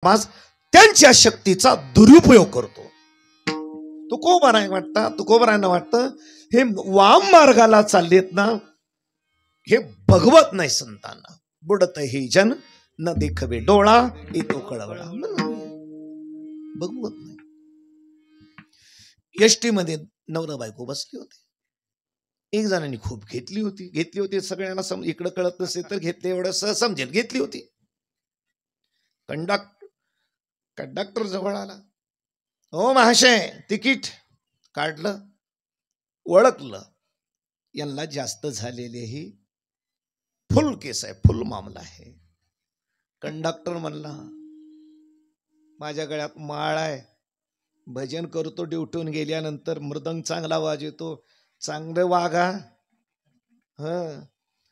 समाज त्यांच्या शक्तीचा दुरुपयोग करतो. तुकोबारायांना वाटतं हे वाम मार्गाला चाललेत ना, हे भगवत नाही संतांना. बुडत हे जन न देखवे डोळा येतो कळवळा, भगवत नाही. एसटी मध्ये नवरा बायको बसली होती. एक जणांनी खूप घेतली होती सगळ्यांना इकडं कळत नसेल तर घेतले एवढं समजेल, घेतली होती. कंडक्टर जवळ आला. हो महाशय, तिकीट काढलं, ओळखलं, यांना जास्त झालेले ही फुल केस आहे, फुल मामला आहे. कंडक्टर म्हणला, माझ्या गळ्यात माळ आहे, भजन करतो, ड्युटीहून गेल्यानंतर मृदंग चांगला वाजवतो, चांगलं वागा.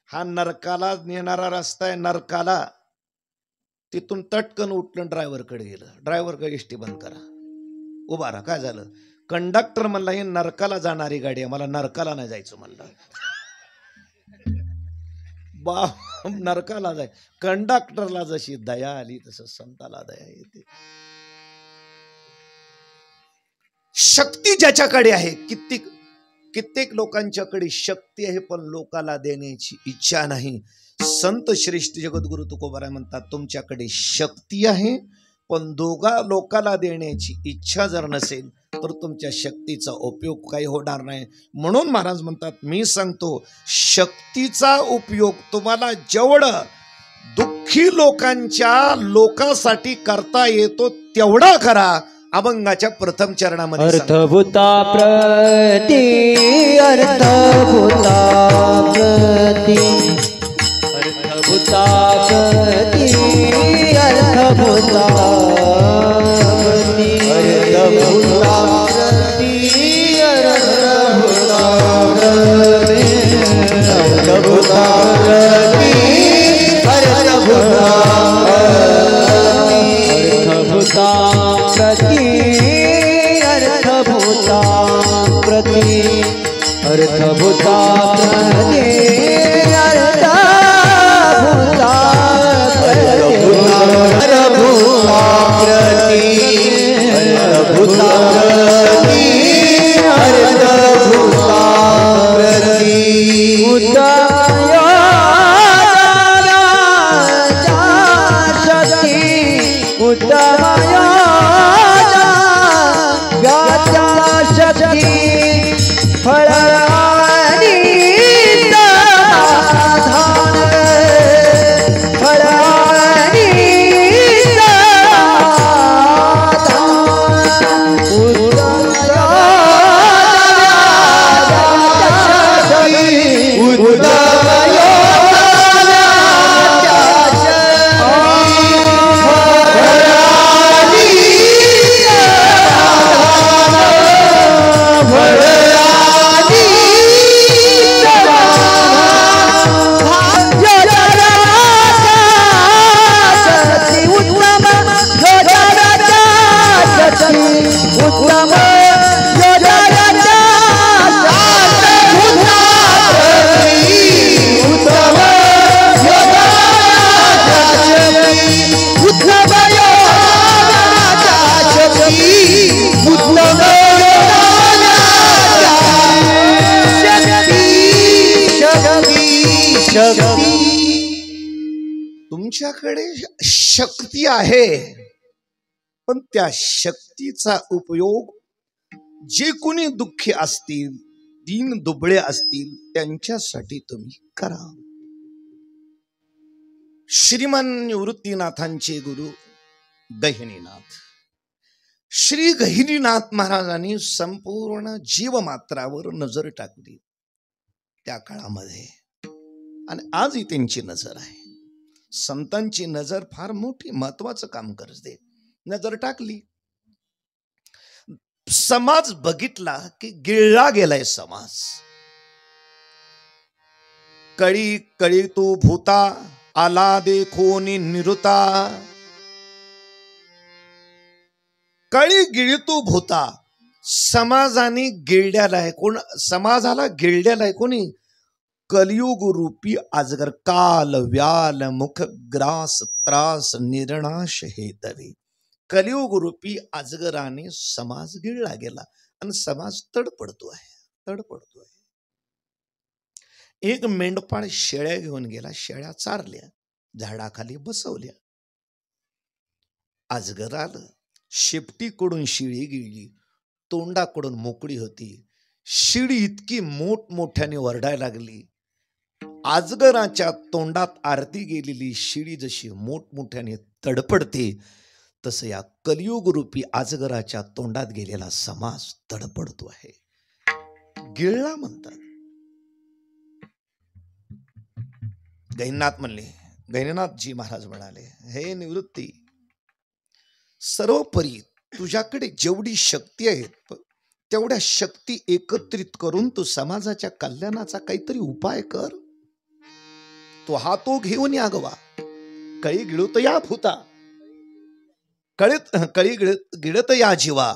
हा नरकाला नेणारा रस्ता आहे, नरकाला. तिथून तटकन उठलं, ड्रायव्हरकडे गेलं. ड्रायव्हरकडे एसटी बंद करा, उभा राहा. काय झालं? कंडक्टर म्हणला, ही नरकाला जाणारी गाडी आहे, मला नरकाला नाही जायचं म्हणलं. नरकाला जाय. कंडक्टरला जशी दया आली तसं संताला दया येते. शक्ती ज्याच्याकडे आहे, कित्येक लोकांच्याकडे शक्ती आहे, पण लोकाला देण्याची इच्छा नाही. संत श्रेष्ठ जगद्गुरु तुकोबाराय म्हणतात, तुमच्याकडे शक्ती आहे, पण लोकाला देण्याची इच्छा जर नसेल तर तुमच्या शक्तीचा उपयोग काही होणार नाही. म्हणून महाराज म्हणतात, मी सांगतो, शक्तीचा उपयोग तुम्हाला जेवढं दुःखी लोकांसाठी करता येतो तेवढा करा. अभंगाच्या प्रथम चरणामध्ये अर्थभूता प्रती, अर्थभूता प्रती, अर्थभूता प्रती, अर्थभूता प्रती, अर्थभूता प्रती, अर्थभूता प्रती, अर्थभूता प्रती, अर्थभूता प्रती, अर्थभूता प्रती, अर्थभूता प्रती, अर्थभूता प्रती, अर्थभूता प्रती, अर्थभूता प्रती. तुमच्याकडे शक्ती आहे, पण त्या शक्तीचा उपयोग जे कोणी दुःखी असतील, दीन दुबळे असतील, त्यांच्यासाठी तुम्ही करा. श्रीमान निवृत्तीनाथांचे गुरु गहिनीनाथ, श्री गहिनीनाथ महाराजांनी संपूर्ण जीवमात्रावर नजर टाकली त्या काळामध्ये, आणि आजही त्यांची नजर आहे. संतांची नजर फार मोठी महत्वाचं काम करते. नजर टाकली, समाज बघितला की गिळला गेलाय समाज. कळी कळी तू भूता, आला देखोनी निरुता. कळी गिळतू भूता, समाजाने गिळलेला आहे. समाजाला गिळलेला आहे कोणी? कलियुग रूपी अजगर काल व्याल मुख ग्रास त्रास निर्नाश हेतवे. कलियुग रूपी अजगराने समाज गिळला गेला आणि समाज तडपडतो आहे. एक मेंढपाळ शेळ्या घेऊन गेला, शेळ्या चारल्या, झाडाखाली बसवल्या. अजगर आलं, शेपटीकडून शिळी गिळली, तोंडाकडून मोकळी होती. शिडी इतकी मोठमोठ्याने वरडायला लागली. अजगराच्या तोंडात आरती गेलेली शिडी जशी मोठमोठ्याने तडपडते, तसं या कलियुग रूपी अजगराच्या तोंडात गेलेला समाज तडपडतो आहे. गिळला म्हणतात. गैनीनाथजी महाराज म्हणाले, हे निवृत्ती, सर्वोपरी तुझ्याकडे जेवढी शक्ती आहे तेवढ्या शक्ती एकत्रित करून तू समाजाच्या कल्याणाचा काहीतरी उपाय कर. तो हातो घेऊन या गवा, कळी गिळत या भूता, कळी गिळत या जीवा,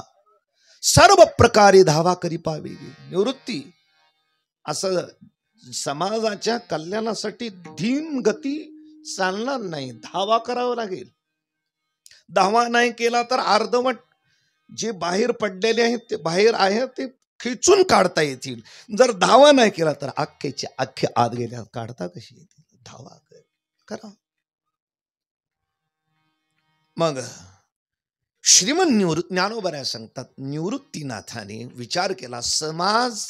सर्व प्रकारे धावा करी पावे. निवृत्ती, असं समाजाच्या कल्याणासाठी धीम गती चालणार नाही, धावा करावा लागेल. धावा नाही केला तर अर्धवट जे बाहेर पडलेले आहेत ते बाहेर आहेत ते खिचून काढता येतील. जर धावा नाही केला तर अख्खेचे अख्खे आत गेल्या काढता कशी येतील. धावा करा. मग श्रीमन ज्ञानोबा सांगतात, निवृत्तीनाथाने विचार केला, समाज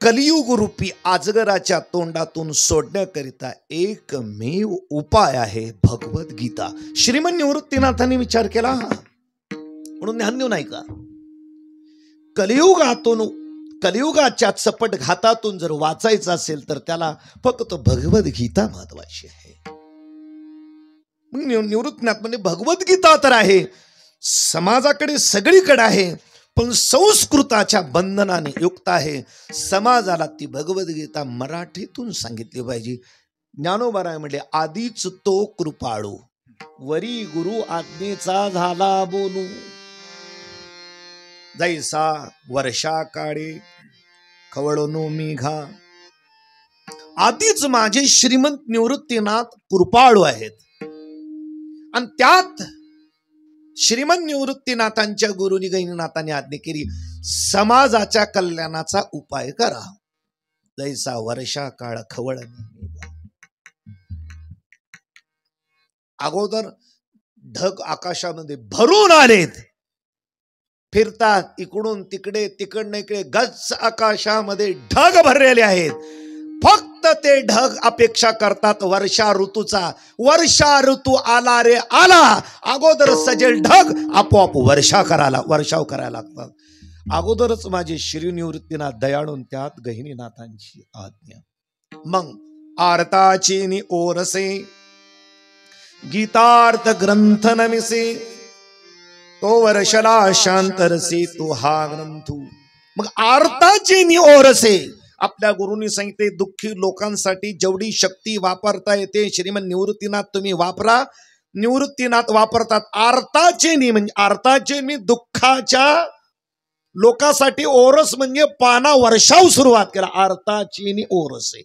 कलियुग रूपी अजगराच्या तोंडातून सोडण्याकरिता एकमेव उपाय आहे भगवद्गीता. श्रीमन निवृत्तीनाथांनी विचार केला, म्हणून ध्यान देऊ नाही का, कलियुगाच्या चपट घातातून जर वाचायचं असेल तर त्याला फक्त भगवद्गीता महत्वाची आहे. निवृत्तीनाथ म्हणजे भगवद्गीता तर आहे, समाजाकडे सगळीकडे आहे, पण संस्कृताच्या बंधनाने युक्त आहे. समाजाला ती भगवद्गीता मराठीतून सांगितली पाहिजे. ज्ञानोबा म्हणले, आधीच तो कृपाळू, वरी गुरु आज्ञेचा झाला बोलू. जैसा वर्षा काळे खवळनो मेघा. आधीच माझे श्रीमंत निवृत्तीनाथ कृपाळू आहेत, आणि त्यात श्रीमंत निवृत्तीनाथांच्या गुरुनी गैनीनाथांनी आज्ञा केली, समाजाच्या कल्याणाचा उपाय करा. जैसा वर्षा काळ खवळणे. अगोदर ढग आकाशामध्ये भरून आलेत, फिरतात इकडून तिकडे तिकडनं इकडे, गच्च आकाशामध्ये ढग भरलेले आहेत. फक्त ते ढग अपेक्षा करतात वर्षा ऋतूचा. वर्षा ऋतू आला रे आला, अगोदर सजेल ढग आपोआप वर्षाव करायला लागतात. अगोदरच माझे श्री निवृत्तीनाथ दयाळून त्यात गहिनीनाथांची आज्ञा. मग आरताची नि ओरसे गीतार्थ ग्रंथ नमिसे, तो वर्षला शांतरसे तो हा ग्रंथू. मग आरताची नि ओरसे, आपल्या गुरुनी सांगितले दुःखी लोकांसाठी जेवढी शक्ती वापरता येते श्रीमंत निवृत्तीनाथ तुम्ही वापरा. निवृत्तीनाथ वापरतात. आरताचे नि म्हणजे आरताचे नि दुःखाच्या लोकांसाठी ओरस म्हणजे पाना वर्षाव सुरुवात केला. आरताची नि ओरसे.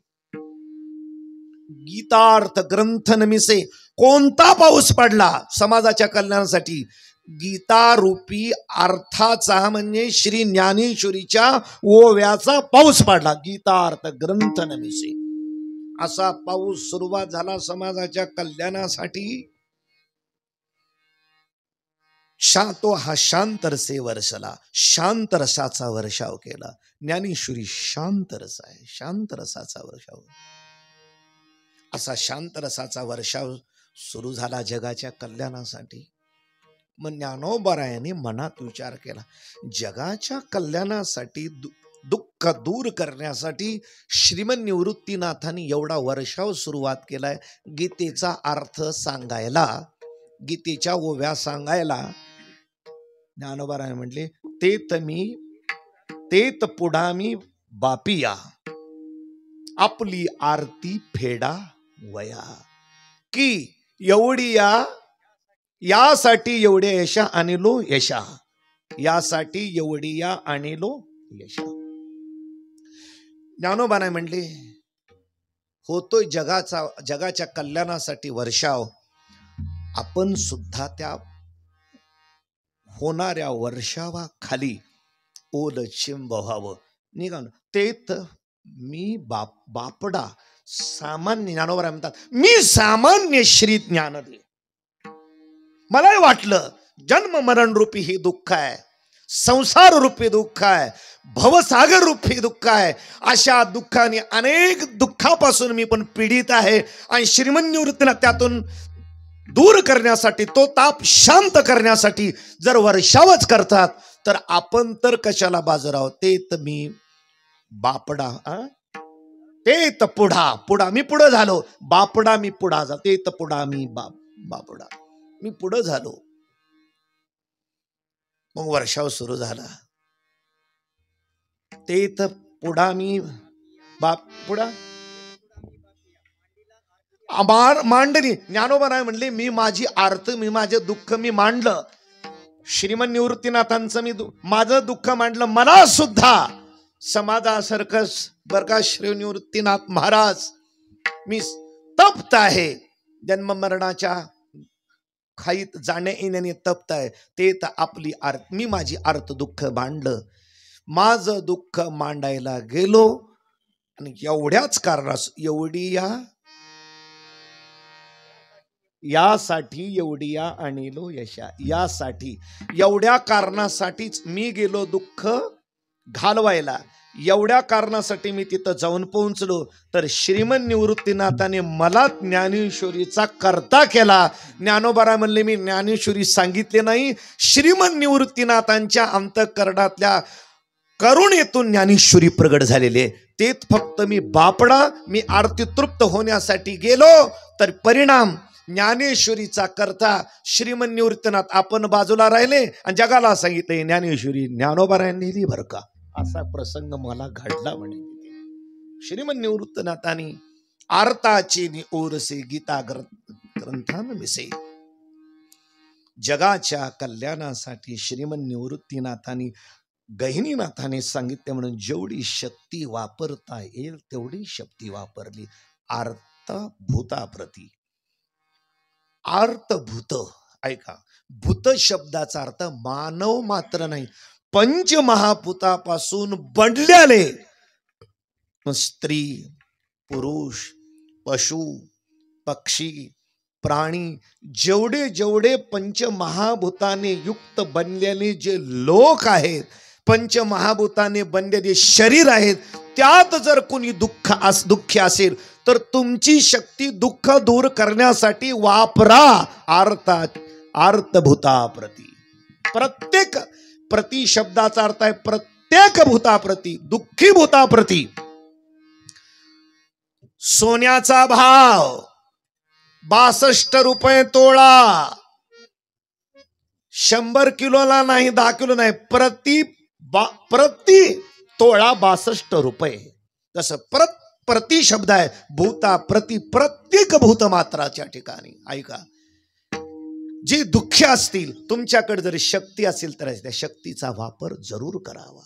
गीतार्थ ग्रंथ नमिसे, कोणता पाऊस पडला समाजाच्या कल्याणासाठी? गीता रूपी अर्थाचा म्हणजे श्री ज्ञानेश्वरीच्या ओव्याचा पाऊस पडला. गीतार्थ ग्रंथ नमिसे, असा पाऊस सुरुवात झाला समाजाच्या कल्याणासाठी. तो हा शांतरसे वर्षला, शांतरसाचा वर्षाव केला. ज्ञानेश्वरी शांतरस आहे, शांतरसाचा वर्षाव. असा शांतरसाचा वर्षाव सुरू झाला जगाच्या कल्याणासाठी. मग ज्ञानोबरायांनी मनात विचार केला, जगाच्या कल्याणासाठी दुःख दूर करण्यासाठी श्रीमंत निवृत्तीनाथांनी एवढा वर्षाव सुरुवात केलाय. गीतेचा अर्थ सांगायला, गीतेच्या ओव्या सांगायला. ज्ञानोबराय म्हटले, तेत पुढा मी बापिया, आपली आरती फेडा वया. की एवढी यासाठी एवढे यशा आणलो यशा, यासाठी एवढी या आणलो यशा. ज्ञानोबा नाही म्हणले, होतोय जगाच्या कल्याणासाठी वर्षाव, आपण सुद्धा त्या होणाऱ्या वर्षावाखाली ओल चिंब व्हावं. निघा ते तर मी बापडा सामान्य. ज्ञानोबा म्हणतात, मी सामान्य श्री ज्ञान दे. मलाही वाटलं जन्म मरण रूपी ही दुःख आहे, संसार रूपी दुःख आहे, भवसागर रूपी दुःख आहे. अशा दुःखाने अनेक दुःखापासून मी पण पीडित आहे आणि श्रीमंतनिवृत्तीला त्यातून दूर करण्यासाठी, तो ताप शांत करण्यासाठी जर वर्षावच करतात तर आपण तर कशाला बाजू राहू. ते तर मी बापडा, ते तर पुढा मी पुढं झालो. बापडा मी पुढा जा, ते तर पुढा मी बापडा मी पुढं झालो. मग वर्षाव सुरू झाला. ते तर पुढा मी पुढा मांडणी. ज्ञानोबा नाही म्हणले, मी माझी आर्त, मी माझे दुःख मी मांडलं. श्रीमंत निवृत्तीनाथांचं माझं दुःख मांडलं. मला सुद्धा समाजासारखंच बर का श्री निवृत्तीनाथ महाराज, मी तप्त आहे, जन्म मरणाच्या खाईत जाण्या येण्याने तप्त आहे. ते तर आपली मी माझी आर्त दुःख मांडलं. माझं दुःख मांडायला गेलो आणि एवढ्याच कारणास यासाठी एवढी या आणिलो यशा, यासाठी एवढ्या कारणासाठीच मी गेलो दुःख घालवायला. एवढ्या कारणासाठी मी तिथं जाऊन पोहोचलो. तर श्रीमंत निवृत्तीनाथाने मला ज्ञानेश्वरीचा कर्ता केला. ज्ञानोबा म्हणले, मी ज्ञानेश्वरी सांगितले नाही, श्रीमंत निवृत्तीनाथांच्या अंतःकरणातल्या करुणेतून ज्ञानेश्वरी प्रगट झालेली आहे. तेच फक्त मी बापडा, मी आरती तृप्त होण्यासाठी गेलो, तर परिणाम ज्ञानेश्वरीचा करता श्रीमंत निवृत्तीनाथ आपण बाजूला राहिले आणि जगाला सांगितले ज्ञानेश्वरी ज्ञानोबारायांनी लिहिली बर का. असा प्रसंग मला घडला म्हणे. श्रीमंत निवृत्तीनाथांनी आरताची ओरसे गीता ग्रंथान मिसे. जगाच्या कल्याणासाठी श्रीमंत निवृत्तीनाथांनी गहिनीनाथाने सांगितले म्हणून जेवढी शक्ती वापरता येईल तेवढी शक्ती वापरली. आर्त भूताप्रती. आर्तभूत, ऐका, भूत शब्दाचा अर्थ मानव मात्र नाही, पंचमहाभूतापासून बनलेले स्त्री, पुरुष, पशु, पक्षी, प्राणी, जेवढे जेवढे पंचमहाभूताने युक्त बनलेले जे लोक आहेत, पंचमहाभूताने बनलेले शरीर आहेत, त्यात जर कोणी दुःखी असेल तर तुमची शक्ती दुःख दूर करण्यासाठी वापरा. आर्तभूताप्रती. प्रत्येक प्रति शब्दाचा अर्थ आहे प्रत्येक भूताप्रती, दुःखी भूताप्रती. सोन्याचा भाव 62 रुपये तोळा. 100 किलोला नाही, 10 किलो नाही, प्रति तोळा 62 रुपये. तसं प्रति शब्द आहे. भूता प्रति, प्रत्येक भूतमात्राच्या ठिकाणी. ऐका, जे दुःखी असतील, तुमच्याकडे जर शक्ती असेल तर त्या शक्तीचा वापर जरूर करावा.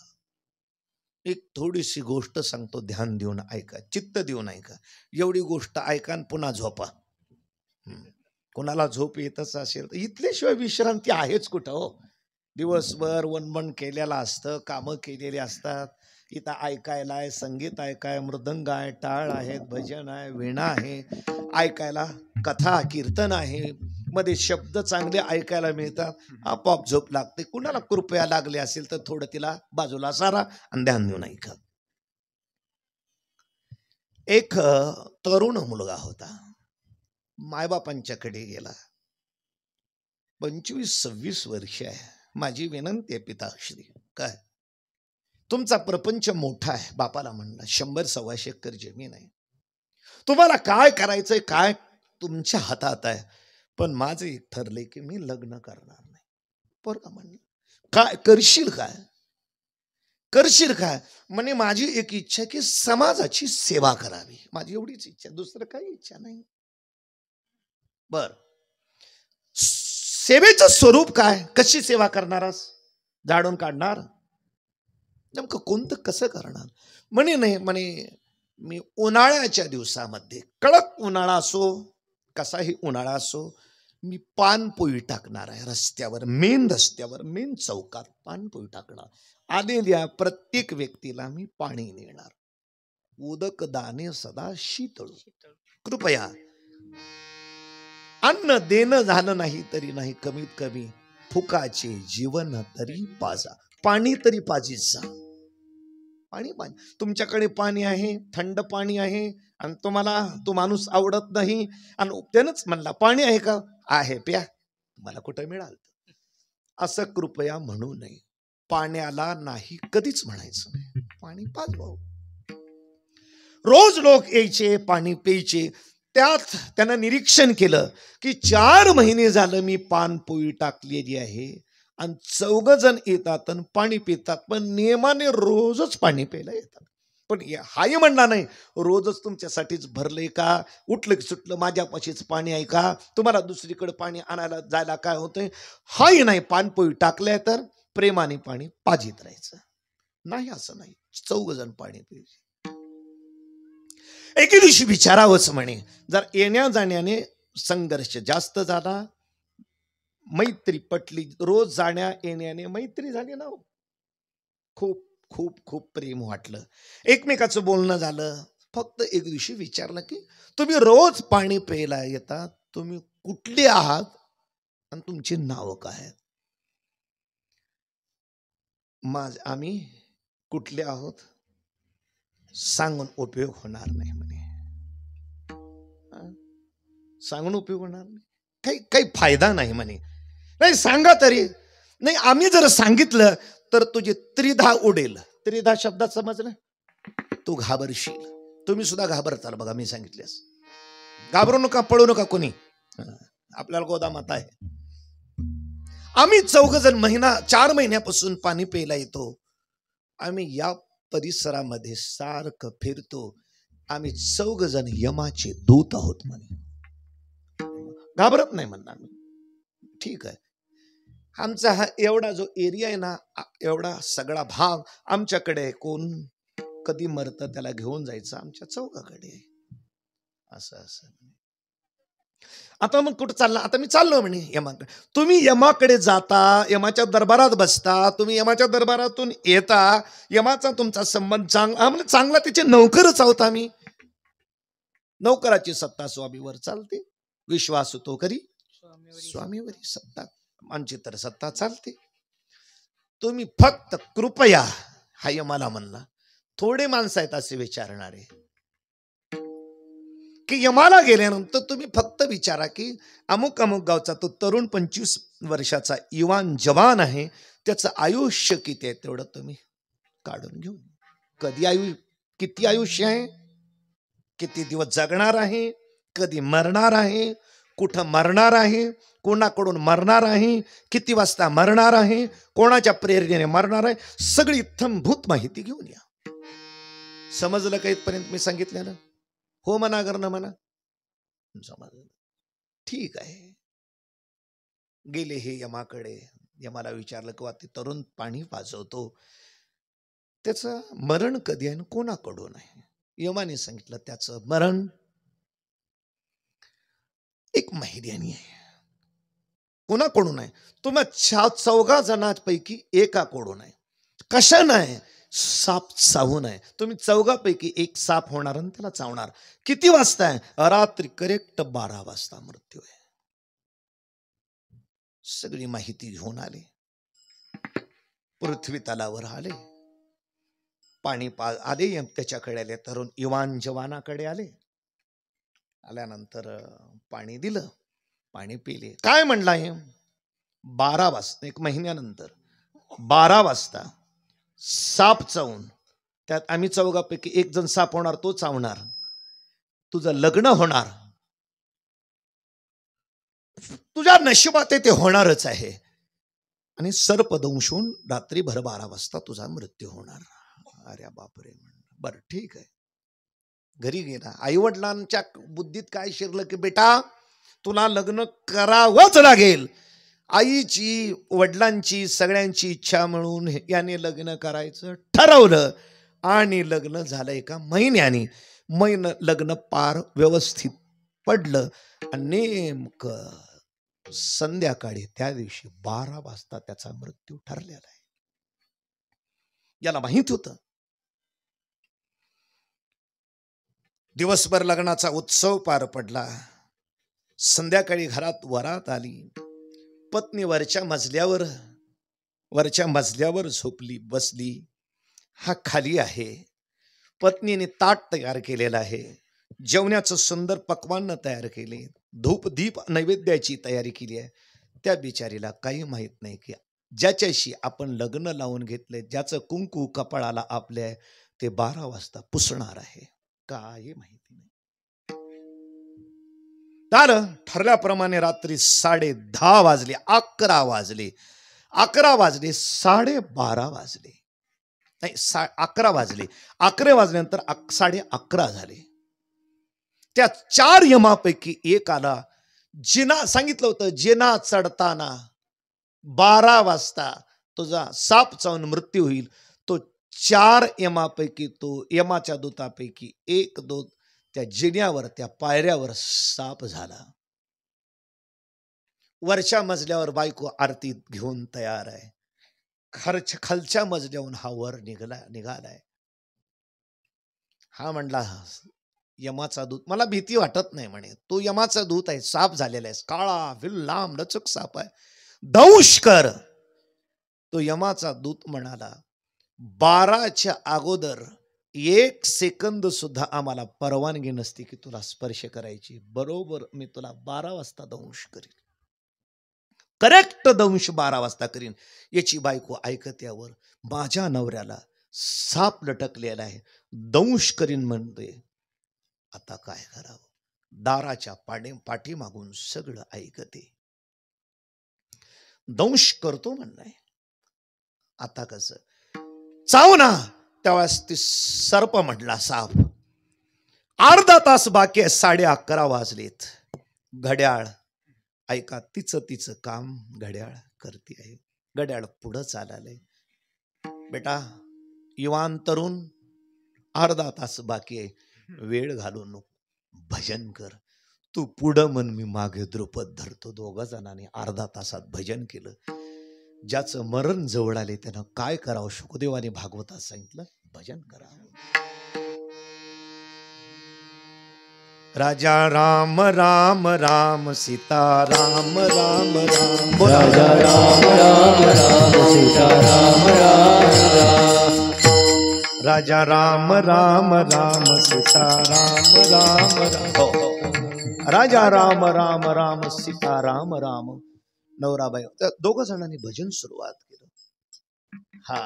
एक थोडीशी गोष्ट सांगतो, ध्यान देऊन ऐका, चित्त देऊन ऐका. एवढी गोष्ट ऐका आणि पुन्हा झोपा. कोणाला झोप येतच असेल तर इथल्याशिवाय विश्रांती आहेच कुठं हो. दिवसभर वनवन केलेला असतं, कामं केलेली असतात. इथं ऐकायला आहे, संगीत ऐकाय, मृदंग आहे, टाळ आहेत, भजन आहे, वीणा आहे, ऐकायला कथा कीर्तन आहे, मध्ये शब्द चांगले ऐकायला मिळतात. आपोआप झोप लागते. कुणाला कृपया लागले असेल तर थोडं तिला बाजूला सारा आणि ध्यान देऊन ऐका. एक तरुण मुलगा होता, मायबापांच्याकडे गेला. 25-26 वर्ष आहे. माझी विनंती आहे पिताश्री, काय तुमचा प्रपंच मोठा आहे. बापाला म्हणला 100-125 एकर जमीन आहे, तुम्हाला काय करायचंय काय तुमच्या हातात आहे, पण माझं एक ठरलंय की मी लग्न करणार नाही. पोरगा म्हणला, काय करशील, काय करशील काय? म्हणे माझी एक इच्छा की समाजाची सेवा करावी. माझी एवढीच इच्छा, दुसरं काही इच्छा नाही. बर, सेवेचं स्वरूप काय? कशी सेवा करणारस? झाडून काढणार, नेमकं कोणतं कसं करणार? म्हणे नाही, म्हणे मी उन्हाळ्याच्या दिवसामध्ये, कडक उन्हाळा असो कसाही उन्हाळा असो, मी पानपोई टाकणार आहे रस्त्यावर, मेन रस्त्यावर, मेन चौकात पानपोई टाकणार. आलेल्या प्रत्येक व्यक्तीला मी पाणी नेणार. उदक दाने सदा शीतळू. कृपया अन्न देणं झालं नाही तरी नाही, कमीत कमी फुकाचे जीवन तरी पाजा. पाणी तरी पाजीत जा. पाणी पाणी तुमच्याकडे पाणी आहे, थंड पाणी आहे, आणि तुम्हाला तो माणूस आवडत नाही, आणि त्यानंच म्हणला पाणी आहे का? आहे, प्या. मला कुठं मिळाल असं कृपया म्हणू नये. पाण्याला नाही कधीच म्हणायचं नाही. पाणी पाज भाऊ. रोज लोक यायचे, पाणी प्यायचे. त्यात त्यानं निरीक्षण केलं की 4 महिने झालं मी पानपोई टाकलेली आहे, आणि 4 जण येतात आणि पाणी पितात, पण नियमाने रोजच पाणी प्यायला येतात. पण हाही म्हणला नाही रोजच तुमच्यासाठीच भरलंय का, उठलं की सुटलं माझ्यापाशीच पाणी आहे का, तुम्हाला दुसरीकडे पाणी आणायला जायला काय होतंय, हाही नाही. पानपोई टाकलंय तर प्रेमाने पाणी पाजीत राहायचं नाही, असं नाही. 4 जण पाणी प्यायचे. एके दिवशी विचारावंच म्हणे, जर येण्या जाण्याने संघर्ष जास्त झाला, मैत्री पटली, रोज जाण्या येण्याने मैत्री झाली ना, खूप खूप खूप प्रेम वाटलं, एकमेकाचं बोलणं झालं. फक्त एक दिवशी विचारलं की तुम्ही रोज पाणी प्यायला येता, तुम्ही कुठले आहात आणि तुमची नावं काय आहेत? आम्ही कुठले आहोत सांगून उपयोग होणार नाही म्हणे. सांगून उपयोग होणार नाही, काही काही फायदा नाही म्हणे. नाही सांगा तरी नाही. आम्ही जर सांगितलं तर तुझे त्रिधा उडेल. त्रिधा शब्दात समजलं? तू घाबरशील. तुम्ही सुद्धा घाबरताल बघा मी सांगितल्यास. घाबरू नका, पळू नका कोणी, आपल्याला गोदामात आहे. आम्ही 4 जण 4 महिन्यापासून पाणी प्यायला येतो. आम्ही या परिसरामध्ये सारखं फिरतो. आम्ही 4 जण यमाचे दूत आहोत म्हणे. घाबरत नाही म्हणणार मी. ठीक आहे, आमचा हा एवढा जो एरिया आहे ना, एवढा सगळा भाग आमच्याकडे आहे. कोण कधी मरतं त्याला घेऊन जायचं आमच्या चौकाकडे आहे. असं असं. आता मग कुठं चालला? आता मी चाललो म्हणे यमाकडे. तुम्ही यमाकडे जाता, यमाच्या दरबारात बसता, तुम्ही यमाच्या दरबारातून येता, यमाचा तुमचा संबंध चांगला त्याचे नौकरच आहोत आम्ही. नौकराची सत्ता स्वामीवर चालते. विश्वास तो करी स्वामीवरी सत्ता, आमची तर सत्ता चालते. तुम्ही फक्त कृपया, हा यमाला म्हणला, थोडे माणसं आहेत असे विचारणारे, की यमाला गेल्यानंतर तुम्ही फक्त विचारा की अमुक अमुक गावचा तो तरुण 25 वर्षाचा युवान जवान आहे, त्याचं आयुष्य किती आहे तेवढं तुम्ही काढून घेऊन. किती आयुष्य आहे, किती दिवस जगणार आहे, कधी मरणार आहे, कुठं मरणार आहे, कोणाकडून मरणार आहे, किती वाजता मरणार आहे, कोणाच्या प्रेरणेने मरणार आहे, सगळी इत्थंभूत माहिती घेऊन या. समजलं का इथपर्यंत मी सांगितलेलं? हो म्हणा, करणं म्हणा. समजलं? ठीक आहे. गेले हे यमाकडे. यमाला विचारलं किंवा ते तरुण पाणी पाजवतो, त्याचं मरण कधी आहे आणि कोणाकडून आहे? यमाने सांगितलं त्याचं मरण 1 महिन्याने आहे. कोणाकडून आहे? तुम्हा 4 जणांपैकी एकाकडून आहे. कशा नाही? साप चावून आहे. तुम्ही 4 पैकी 1 साप होणार आणि त्याला चावणार. किती वाजता आहे? रात्री करेक्ट 12 वाजता मृत्यू आहे. सगळी माहिती घेऊन आले, पृथ्वी तलावर आले, पाणी आले, त्याच्याकडे आले, तरुण युवान जवानाकडे आले. आल्यानंतर पाणी दिलं, पाणी पिले. काय म्हणला हे? 12 वाजता, 1 महिन्यानंतर 12 वाजता साप चावून, त्यात आम्ही 4 पैकी 1 जण साप होणार, तो चावणार, तुझं लग्न होणार, तुझ्या नशिबात ते होणारच आहे, आणि सर्प दंशून रात्रीभर 12 वाजता तुझा मृत्यू होणार. अरे बापरे. बरं ठीक आहे. घरी गेला. आई वडिलांच्या बुद्धीत काय शिरलं की बेटा तुला लग्न करावंच लागेल. आईची वडिलांची सगळ्यांची इच्छा म्हणून याने लग्न करायचं ठरवलं आणि लग्न झालं एका महिन्याने. लग्न पार व्यवस्थित पडलं आणि नेमकं संध्याकाळी त्या दिवशी 12 वाजता त्याचा मृत्यू ठरलेला आहे. याला माहित होतं. दिवसभर लग्नाचा उत्सव पार पडला. संध्याकाळी घरात वरात आली. पत्नी वरच्या मजल्यावर झोपली बसली. हा खाली आहे. पत्नीने ताट तयार केलेलं आहे. जेवणाचं सुंदर पक्वान्न तयार केले. धूप दीप नैवेद्याची तयारी केली आहे. त्या बिचारीला काही माहित नाही की ज्याच्याशी आपण लग्न लावून घेतले, ज्याचं कुंकू कपाळाला आपले आहे, ते 12 वाजता पुसणार आहे. काही माहिती नाही. तर ठरल्याप्रमाणे रात्री 10:30 वाजले, 11 वाजले, 11 वाजले, 12:30 वाजले, नाही 11 वाजले. 11 वाजल्यानंतर 11:30 झाले. त्या 4 यमापैकी एक आला. जिना सांगितलं होतं, जिना चढताना 12 वाजता तुझा साप चावून मृत्यू होईल. तो 4 यमापैकी, तो यमाच्या दूतापैकी एक दूत त्या जिन्यावर, त्या पायऱ्यावर साप झाला. वरच्या मजल्यावर बायको आरती घेऊन तयार आहे. खालच्या मजल्याहून हा वर निघालाय. हा म्हणला, यमाचा दूत, मला भीती वाटत नाही म्हणे. तो यमाचा दूत आहे, साप झालेला आहे, काळा लांब लचक साप आहे, दंश कर. तो यमाचा दूत म्हणाला, 12च्या अगोदर 1 सेकंद सुद्धा आम्हाला परवानगी नसती की तुला स्पर्श करायची. बरोबर मी तुला 12 वाजता दंश करीन, करेक्ट दंश 12 वाजता करीन. याची बायको ऐकत यावर, माझ्या नवऱ्याला साप लटकलेला आहे, दंश करीन म्हणते. आता काय करावं? दाराच्या पाठीमागून सगळं ऐकते. दंश करतो म्हणणं. आता कसं चाव ना? त्यावेळेस ती सर्प म्हटला, साप. अर्धा तास बाकी आहे, 11:30 वाजलेत. घड्याळ ऐका, तिचं काम घड्याळ करते आहे. घड्याळ पुढं चाललंय. बेटा युवान तरुण, अर्धा तास बाकी आहे, वेळ घालू नको, भजन कर. तू पुढं म्हण, मी मागे द्रुपद धरतो. 2 जणांनी अर्धा तासात भजन केलं. ज्याचं मरण जवळ आले त्यानं काय करावं? शुकदेवाने भागवतात सांगितलं, भजन करावं. राजा राम राम राम सीता राम राम राम. राजा राम राम राम सीता राम राम राम. राजा राम राम राम सीता राम राम राम. राजा राम राम राम सीता राम राम. नवराबाई, 2 जणांनी भजन सुरुवात केलं. हा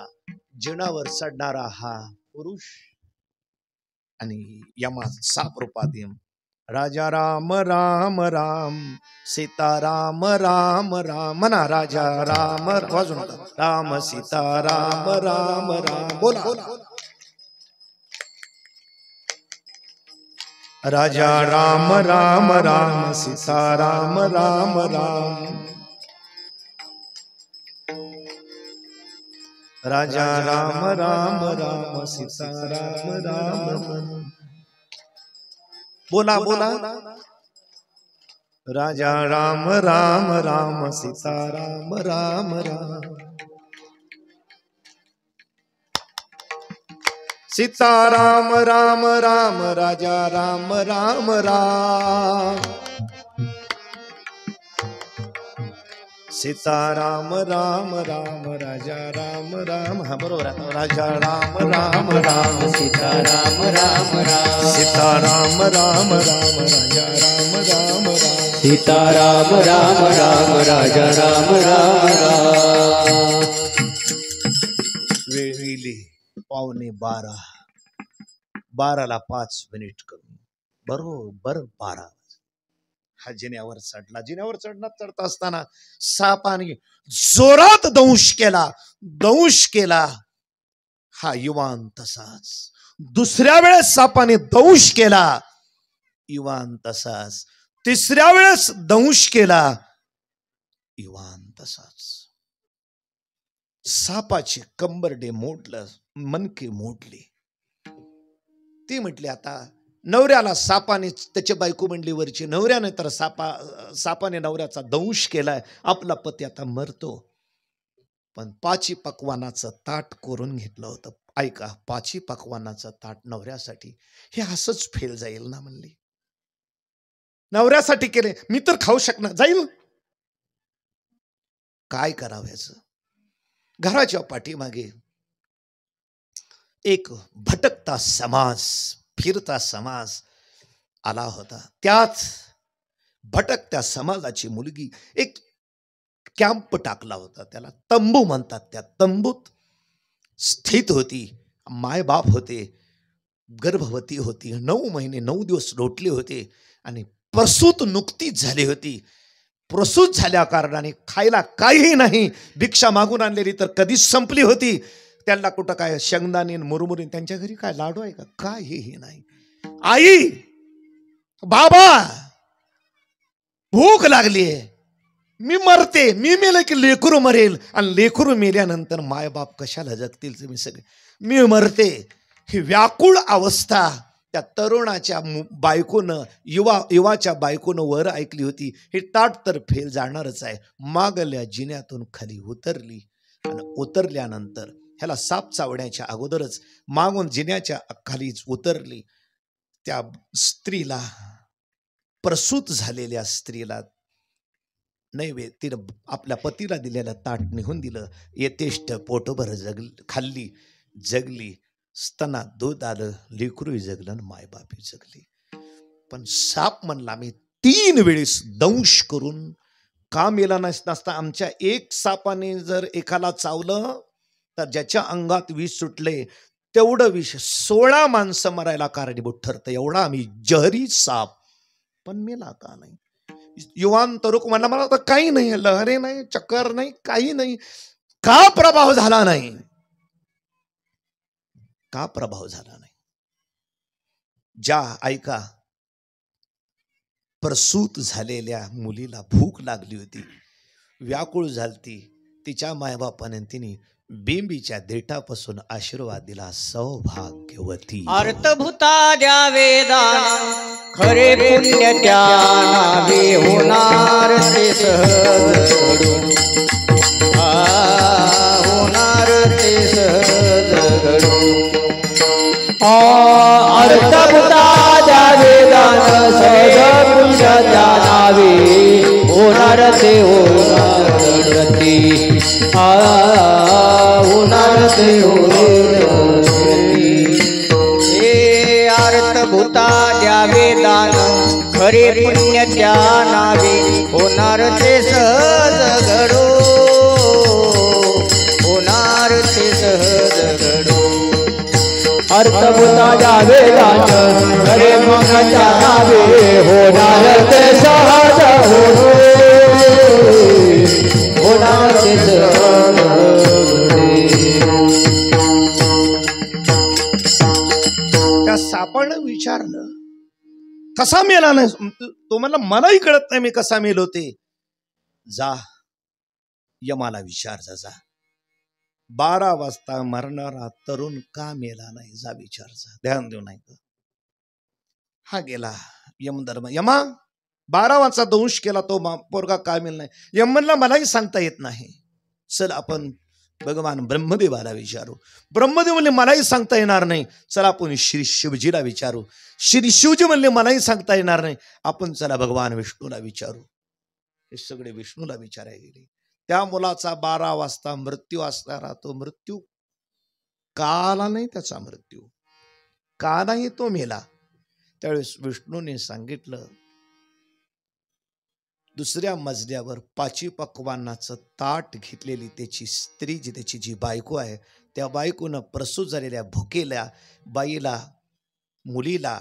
जिनावर चढणारा हा पुरुष आणि यमा साप रूपात यम. राजा राम राम राम सीता राम राम राम. म्हणा, राजा राम, वाजू नका, राम सीता राम राम राम. बोला. राजा राम राम राम सीता राम राम राम. राजा राम राम राम सीता राम राम. बोला बोला. राजा राम राम राम सीता राम राम राम. सीता राम राम राम. राजा राम राम राम. सीता राम राम राम. राजा राम राम. हा बरोबर आहे. राजा राम राम राम सीता राम राम राम. सीता राम राम राम. राजा राम राम राम. सीता राम राम राम. राजा राम राम राम. वेळी 11:15. 12ला 5 मिनिट कमी, बरोबर 12. हा जिन्यावर चढला. जिन्यावर चढत असताना सापाने जोरात दंश केला. हा युवान तसाच. दुसऱ्या वेळेस सापाने दंश केला. युवान तसाच. तिसऱ्या वेळेस दंश केला. इवान तसाच सापाचे कंबरडे मोडलं, मनके मोडली. ती म्हटली आता नवऱ्याला सापाने, त्याची बायको म्हणली वरची, नवऱ्याने तर सापाने नवऱ्याचा दंश केलाय, आपला पती आता मरतो. पण 5 पक्वानाचं ताट करून घेतलं होतं. ऐका, 5 पक्वानाचं ताट नवऱ्यासाठी, हे असंच फेल जाईल ना म्हणली. नवऱ्यासाठी केले, मी तर खाऊ शकणार जाईल. काय करावयाचं? घराच्या पाठीमागे एक भटकता समाज, फिरता समाज आला होता. त्यात भटकत्या समाजाची मुलगी एक कॅम्प टाकला होता, त्याला तंबू म्हणतात. त्या तंबूत स्थित होती. मायबाप होते, गर्भवती होती, 9 महिने 9 दिवस लोटले होते आणि प्रसूत नुकतीच झाली होती. प्रसूत झाल्या कारणाने खायला काहीही नाही. भिक्षा मागून आणलेली तर कधीच संपली होती. त्यांना कुठं काय शेंगदाणे मुरमुरी, त्यांच्या घरी काय लाडू आहे का? काहीही नाही. आई, बाबा, भूक लागलीये, मी मरते, मी मेले की लेकरू मरेल, आणि लेकरू मेल्यानंतर मायबाप कशाला जगतील तुम्ही सगळे, मी मरते. ही व्याकुळ अवस्था त्या तरुणाच्या बायकोनं, युवाच्या बायकोनं वर ऐकली होती. हे ताट तर फेल जाणारच आहे. मागल्या जिन्यातून खाली उतरली आणि उतरल्यानंतर ह्याला साप चावण्याच्या अगोदरच मागून जिन्याच्या खाली उतरली. त्या स्त्रीला, प्रसूत झालेल्या स्त्रीला नैवेद्य, तिनं आपल्या पतीला दिलेलं ताट निघून दिलं. यथेष्ट पोटभर खाल्ली, जगली. स्तनात दूध आलं, लेकरूही जगलं आणि मायबापी जगली. पण साप म्हणला, मी 3 वेळेस दंश करून का मेला नसता? आमच्या एक सापाने जर एकाला चावलं तर ज्याच्या अंगात विष सुटले तेवढं विष 16 माणसं मरायला कारणीभूत ठरतं. एवढा आम्ही जहरी साप, पण मेला का नाही? युवान तरुक म्हणला, मला तर काही नाही, लहरे नाही, चक्कर नाही, काही नाही. का प्रभाव झाला नाही? का प्रभाव झाला नाही? ज्या, ऐका, प्रसूत झालेल्या मुलीला भूक लागली होती, व्याकुळ झालती, तिच्या मायबापाने तिने बिंबीच्या देठापासून आशीर्वाद दिला, सौभाग्यवती. अर्थभूता द्यावे दान, खरे पुण्य त्या नावे होणार ते सहज घडून. होणार ते सहज घडून. अर्थभूता द्यावे दान, सहज पुण्य त्या नावे होणार ते होणार गती. होणार ते होणार गती. हे अर्थभूता द्यावे दान, खरे पुण्य त्या नावे होणार ते सहज घडो. होणार ते सहज घडो. अर्थभूता द्यावे दान, खरे पुण्य त्या नावे होणार ते सहज घडो. होणार ते सहज त्या सापानं विचारलं, कसा मेला नाही? तो म्हणला, मलाही कळत नाही मी कसा मेलो ते. जा, यमाला विचार जा. 12 वाजता मरणारा तरुण का मेला नाही? जा विचार जा, ध्यान देऊ नाही. हा गेला यमधर्म, यमा 12 वाजता दंश केला तो पोरगा का मेला नाही? यम म्हणला, मलाही सांगता येत नाही. चल आपण भगवान ब्रह्मदेवाला विचारू. ब्रह्मदेव म्हणले, मलाही सांगता येणार नाही. चला आपण श्री शिवजीला विचारू. श्री शिवजी म्हणले, मलाही सांगता येणार नाही. आपण चला भगवान विष्णूला विचारू. हे सगळे विष्णूला विचारायला गेले. त्या मुलाचा 12 वाजता मृत्यू असणारा, तो मृत्यू का आला नाही? त्याचा मृत्यू का नाही? तो मेला. त्यावेळेस विष्णूने सांगितलं, दुसऱ्या मजल्यावर 5 पक्वान्नाचं ताट घेतलेली त्याची स्त्री, जी त्याची जी बायको आहे, त्या बायकोनं प्रसूत झालेल्या भुकेल्या बाईला, मुलीला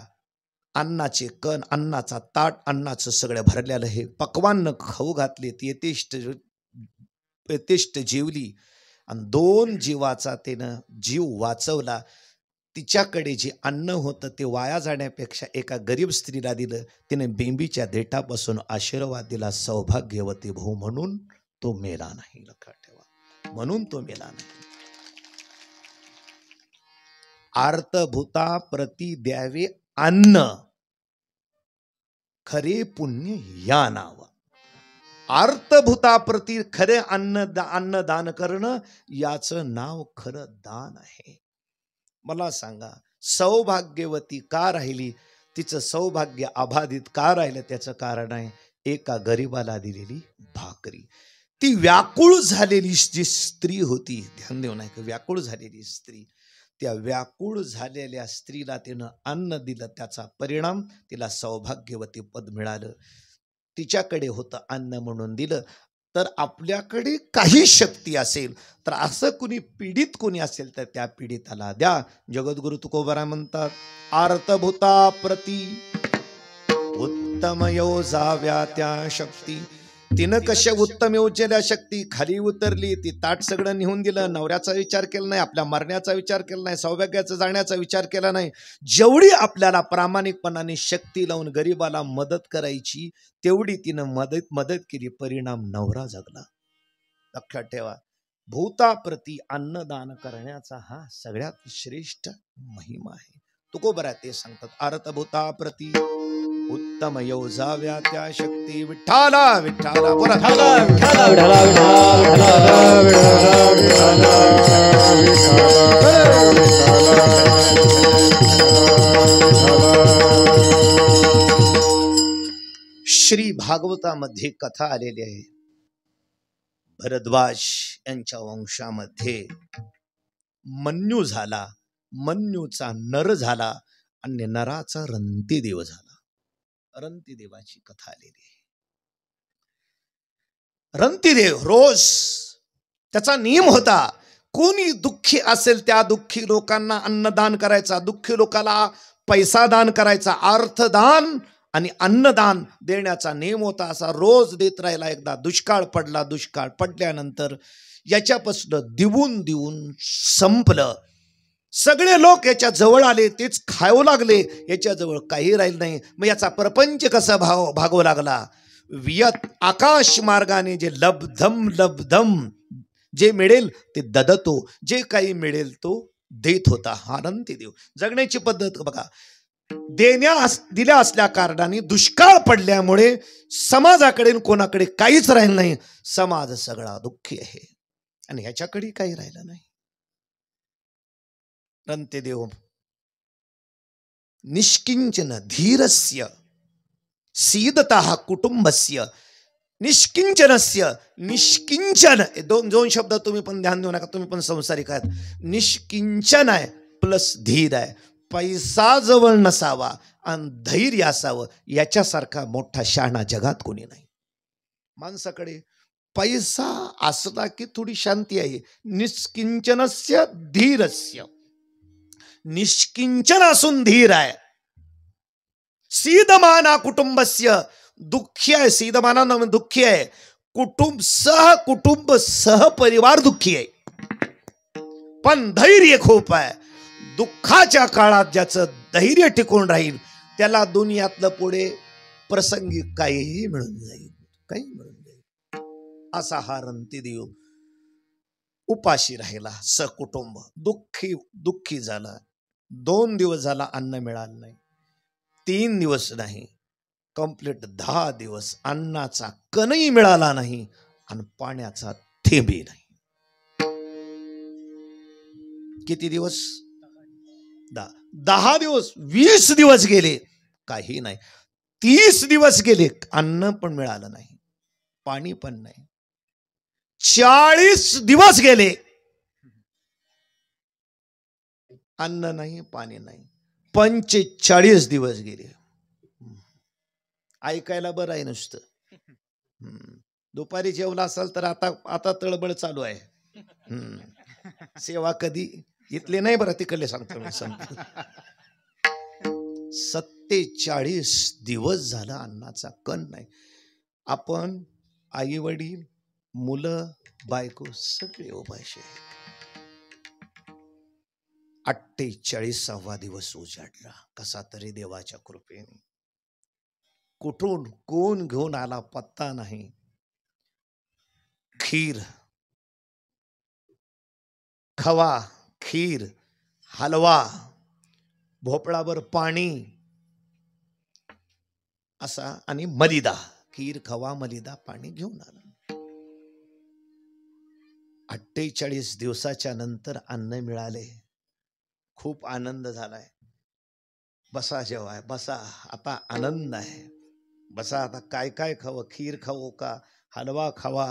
अन्नाचे कण, अन्नाचा ताट, अन्नाचं सगळं भरलेलं हे पक्वान्न खाऊ घातले. ती यथेष्ट जेवली आणि 2 जीवाचा त्यानं जीव वाचवला. तिच्याकडे जे अन्न होतं ते वाया जाण्यापेक्षा एका गरीब स्त्रीला दिलं. तिने बिंबीच्या देठापासून आशीर्वाद दिला, सौभाग्यवती भाऊ म्हणून तो मेला नाही. लक्षात ठेवा, म्हणून तो मेला नाही. आर्तभूता प्रती द्यावे अन्न, खरे पुण्य या नाव. आर्तभूताप्रती खरे अन्नदान करणं याचं नाव खरं दान आहे. मला सांगा, सौभाग्यवती का राहिली, तिचं सौभाग्य अबाधित का राहिलं, त्याचं कारण आहे एका गरीबाला दिलेली भाकरी. ती व्याकुळ झालेली जी स्त्री होती, ध्यान देऊ नये, व्याकुळ झालेली स्त्री, त्या व्याकुळ झालेल्या स्त्रीला तिनं अन्न दिलं, त्याचा परिणाम तिला सौभाग्यवती पद मिळालं. तिच्याकडे होतं अन्न म्हणून दिलं. तर आपल्याकडे काही शक्ती असेल तर असं कुणी पीडित कोणी असेल तर त्या पीडिताला द्या. जगद्गुरु तुकोबरा म्हणतात, आर्तभूता प्रती उत्तम योजाव्या त्या शक्ती. तिनं कशा उत्तम योजलेल्या शक्ती खाली उतरली, ती ताट सगळं निघून दिलं. नवऱ्याचा विचार केला नाही, आपल्या मरण्याचा विचार केला नाही, सौभाग्याचा जाण्याचा विचार केला नाही. जेवढी आपल्याला प्रामाणिकपणाने शक्ती लावून गरीबाला मदत करायची तेवढी तिनं मदत केली. परिणाम नवरा जगला. लक्षात ठेवा, भूताप्रती अन्नदान करण्याचा हा सगळ्यात श्रेष्ठ महिमा आहे. तुकोबरा ते सांगतात, आर्तभूताप्रती उत्तम योजाव्या त्या शक्ती. विठ्ठला विठ्ठला बोला, श्री भागवतामध्ये कथा आलेली आहे. भरद्वाज यांच्या वंशामध्ये मन्यू झाला, मन्यूचा नर झाला आणि नराचा रंतीदेव झाला. रंतीदेवाची कथा आलेली आहे. रंतीदेव रोज त्याचा नियम होता, कोणी दुःखी असेल त्या दुःखी लोकांना अन्नदान करायचा, दुःखी लोकांना पैसा दान करायचा. अर्थदान आणि अन्नदान देण्याचा नियम होता. असा रोज देत राहिला. एकदा दुष्काळ पडला. दुष्काळ पडल्यानंतर याच्यापासून दिवून दिवून संपलं. सगळे लोक याच्या जवळ आले, तेच खाऊ लागले, याच्या जवळ काही राहिलं नाही. मग याचा प्रपंच कसा भागवू लागला. वियत आकाश मार्गाने जे लब्धम जे मिळेल ते ददतो, जे काही मिळेल तो देत होता. हा रंतीदेव. जगण्याची पद्धत बघा, दिल्या असल्या कारणाने दुष्काळ पडल्यामुळे समाजाकडे कोणाकडे काहीच राहिलं नाही. समाज सगळा दुःखी आहे आणि ह्याच्याकडे काही राहिलं नाही. रंतीदेव निष्किंचन धीरस्य सीदतः कुटुंबस्य. निष्किंचनस्य, निष्किंचन दोन शब्द तुम्ही पण ध्यान देऊ नका, तुम्ही पण संसारिक आहात. निष्किंचन आहे प्लस धीर आहे. पैसा जवळ नसावा आणि धैर्य असावं, याच्यासारखा मोठा शहाणा जगात कोणी नाही. माणसाकडे पैसा असला की थोडी शांती आहे. निष्किंचनस्य धीरस्य, निष्किंचन असून धीर आहे. सीदमाना कुटुंबस्य, दुःखी आहे. सीदमाना दुःखी आहे. कुटुंब सह परिवार दुःखी आहे, पण धैर्य खूप आहे. दुःखाच्या काळात ज्याचं धैर्य टिकून राहील त्याला दुनियातलं पुढे प्रसंगी काहीही मिळून जाईल, काही मिळून जाईल. असा हा रंतीदेव उपाशी राहिला. सकुटुंब दुःखी झाला. 2 दिवस झाला अन्न मिळालं नाही. 3 दिवस नाही, कंप्लीट 10 दिवस अन्नाचा कणही मिळाला नाही आणि पाण्याचा थेंबही नाही. किती दिवस? 10 दिवस. 20 दिवस गेले, काही नाही. 30 दिवस गेले, अन्न पण मिळालं नाही, पाणी पण नाही. 40 दिवस गेले, अन्न नाही, पाणी नाही. 45 दिवस गेले. ऐकायला बरं आहे नुसतं. दुपारी जेवला असाल तर आता तळबळ चालू आहे. सेवा कधी इथले नाही बरं, तिकडले सांगतो मी. 47 दिवस झाला अन्नाचा कण नाही. आपण आई वडील मुलं बायको सगळे उपाशी. 48वा दिवस उजाडला कसा तरी देवाच्या कृपेने. कुठून कोण घेऊन आला पत्ता नाही. खीर, खवा, खीर, हलवा, भोपळाभर पाणी असा आणि मलिदा, खीर खवा मलिदा पाणी घेऊन आला. 48 दिवसाच्या नंतर अन्न मिळाले. खूप आनंद झालाय. बसा जेवाय, बसा, आता आनंद आहे. बसा, आता काय काय खावं, खीर खावं का हलवा खावा,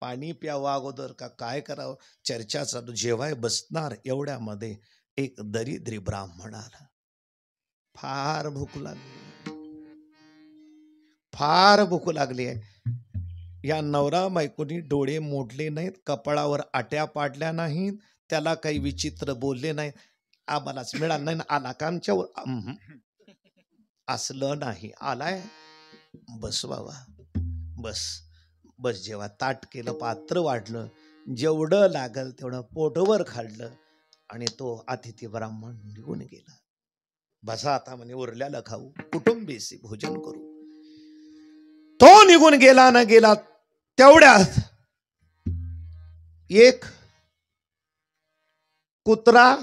पाणी प्यावं अगोदर का काय करावं, चर्चा चालू. जेवाय बसणार एवढ्यामध्ये एक दरिद्री ब्राह्मण आला. फार भूक लागली, फार भूक लागली आहे. या नवरा बायकोनी डोळे मोडले नाहीत, कपाळावर आट्या पाडल्या नाहीत, त्याला काही विचित्र बोलले नाहीत. आम्हालाच मिळालं नाही, आला का आमच्यावर, असलं नाही. आलाय, बस बाबा, बस बस. जेव्हा ताट केलं, पात्र वाढलं, जेवढं लागल तेवढं पोटभर खाल्लं आणि तो अतिथी ब्राह्मण निघून गेला. बसा आता म्हणे, उरल्याला खाऊ, कुटुंबीसी भोजन करू. तो निघून गेला ना गेला तेवढ्यात एक कुत्रा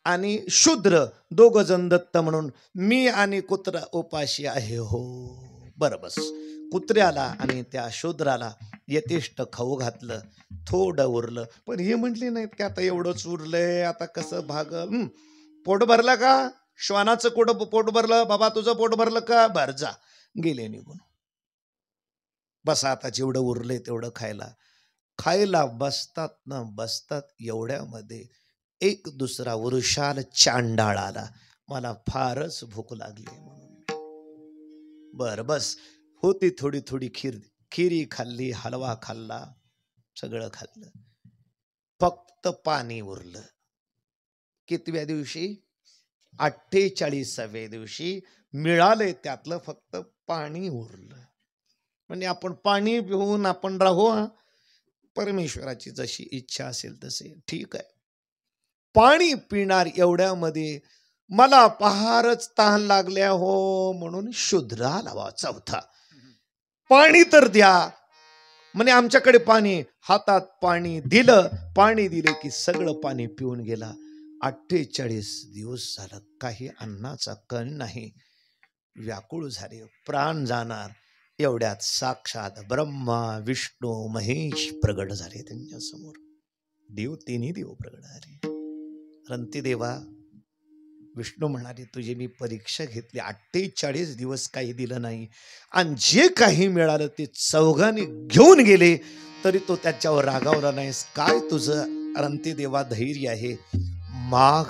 आणि शूद्र दोघ जण दत्त म्हणून, मी आणि कुत्रा उपाशी आहे हो. बरं बस. कुत्र्याला आणि त्या शूद्राला यथेष्ट खाऊ घातलं, थोडं उरलं. पण हे म्हटले नाहीत की आता एवढंच उरलंय, आता कसं भागल. पोट भरलं का, श्वानाचं पोट भरलं, बाबा तुझं पोट भरलं का, भर जा. गेले निघून. बसा आता, जेवढं उरलंय तेवढं खायला. खायला बसतात ना बसतात एवढ्यामध्ये एक दुसरा वृषाल चांडाळ आला. मला फारच भूक लागली म्हणून. बर बस. होती थोडी थोडी खिरी खाल्ली, हलवा खाल्ला, सगळं खाल्लं, फक्त पाणी उरलं. कितव्या दिवशी? 48व्या दिवशी मिळाले त्यातलं फक्त पाणी उरलं. म्हणजे आपण पाणी पिऊन आपण राहू, परमेश्वराची जशी इच्छा असेल तसे, ठीक आहे. पाणी पिणार एवढ्यामध्ये मला फारच तहान लागल्या हो, म्हणून शूद्र आला चौथा. पाणी तर द्या म्हणे, आमच्याकडे पाणी. हातात पाणी दिलं, पाणी दिले की सगळं पाणी पिऊन गेला. 48 दिवस झालं, काही अन्नाचा कण नाही. व्याकुळ झाले, प्राण जाणार. एवढ्यात साक्षात ब्रह्मा विष्णू महेश प्रगट झाले त्यांच्या समोर. देव, तिन्ही देव प्रगट झाले. रंतीदेवा, विष्णू म्हणाले, तुझी मी परीक्षा घेतली, 48 दिवस काही दिलं नाही, आणि जे काही मिळालं ते चौघांनी घेऊन गेले, तरी तो त्याच्यावर रागावला नाहीस. काय तुझं रंतीदेवा धैर्य आहे, माघ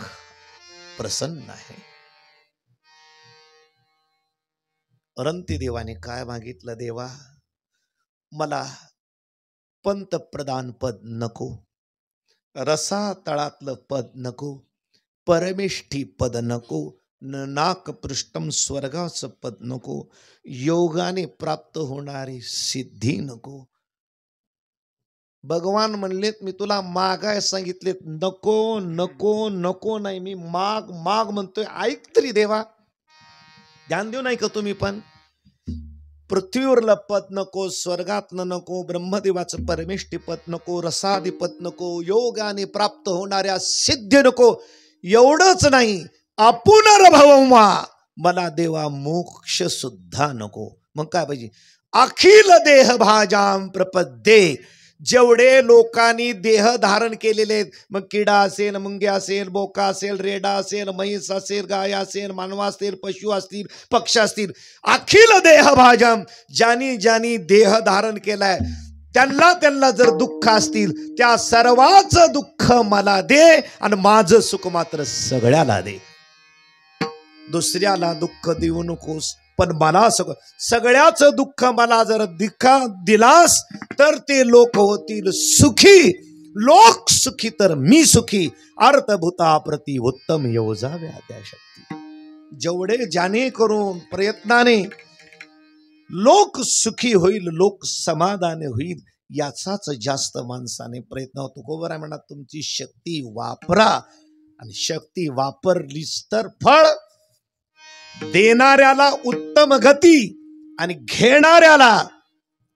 प्रसन्न आहे. रंतीदेवाने काय मागितलं? देवा, मला पंतप्रधान पद नको, रसा तळातलं पद नको, परमेष्ठी पद नको, नाकपृष्ठम स्वर्गाचं पद नको, योगाने प्राप्त होणारी सिद्धी नको. भगवान म्हणलेत, मी तुला मागाय सांगितलेत, नको नको नको नाही, मी माग माग म्हणतोय, ऐक तरी देवा. ध्यान देऊ नाही का तुम्ही पण? पृथ्वीवरलं पद नको, स्वर्गातलं नको, ब्रह्मदेवाचं परमेष्ठी पद नको, रसादी पद नको, योगाने प्राप्त होणाऱ्या सिद्धी नको. एवढंच नाही, अपुनर्भवमा, मला देवा मोक्ष सुद्धा नको. मग काय पाहिजे? अखिल देह भाजाम प्रपद्ये. जेवढे लोकांनी देह धारण केलेले आहेत, मग किडा असेल, मुंग्या असेल, बोका असेल, रेडा असेल, म्हैस असेल, गाय असेल, मानव असतील, पशु असतील, पक्ष असतील, अखिल देह भाजाम, ज्यांनी ज्यांनी देह धारण केलाय त्यांना जर दुःख असतील, त्या सर्वांचं दुःख मला दे, आणि माझं सुख मात्र सगळ्याला दे. दुसऱ्याला दुःख देऊ नकोस, पण मला सगळ्याचं दुःख मला जर दिलास तर ते लोक होतील सुखी. लोक सुखी तर मी सुखी. अर्थभूता प्रति उत्तम योजाव्या त्या शक्ती. जेवढे ज्याने करून प्रयत्नाने लोक सुखी होईल, लोक समाधानी होईल, याचाच जास्त माणसाने प्रयत्न होतो. तुकोबरा म्हणा, तुमची शक्ती वापरा, आणि शक्ती वापरलीच तर फळ देणाऱ्याला उत्तम गती, आणि घेणाऱ्याला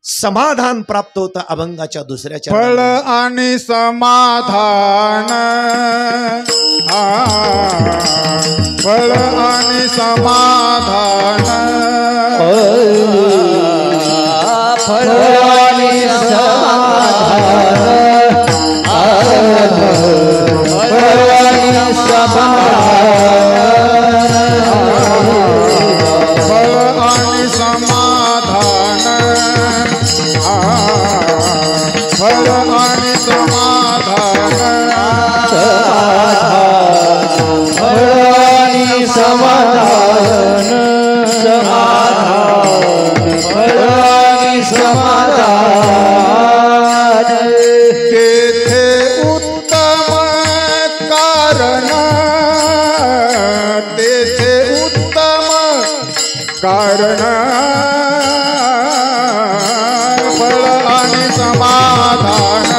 समाधान प्राप्त होतं अभंगाच्या दुसऱ्या फळ चरणामध्ये. आणि समाधान फळ आणि समाधान फळ आणि समाधान फळ आणि समाधान फळ आणि समाधान फळ आणि समाधान फळ आणि समाधान फळ आणि समाधान तेथे उत्तम कारण तेथे उत्तम कारण फळ आणि समाधान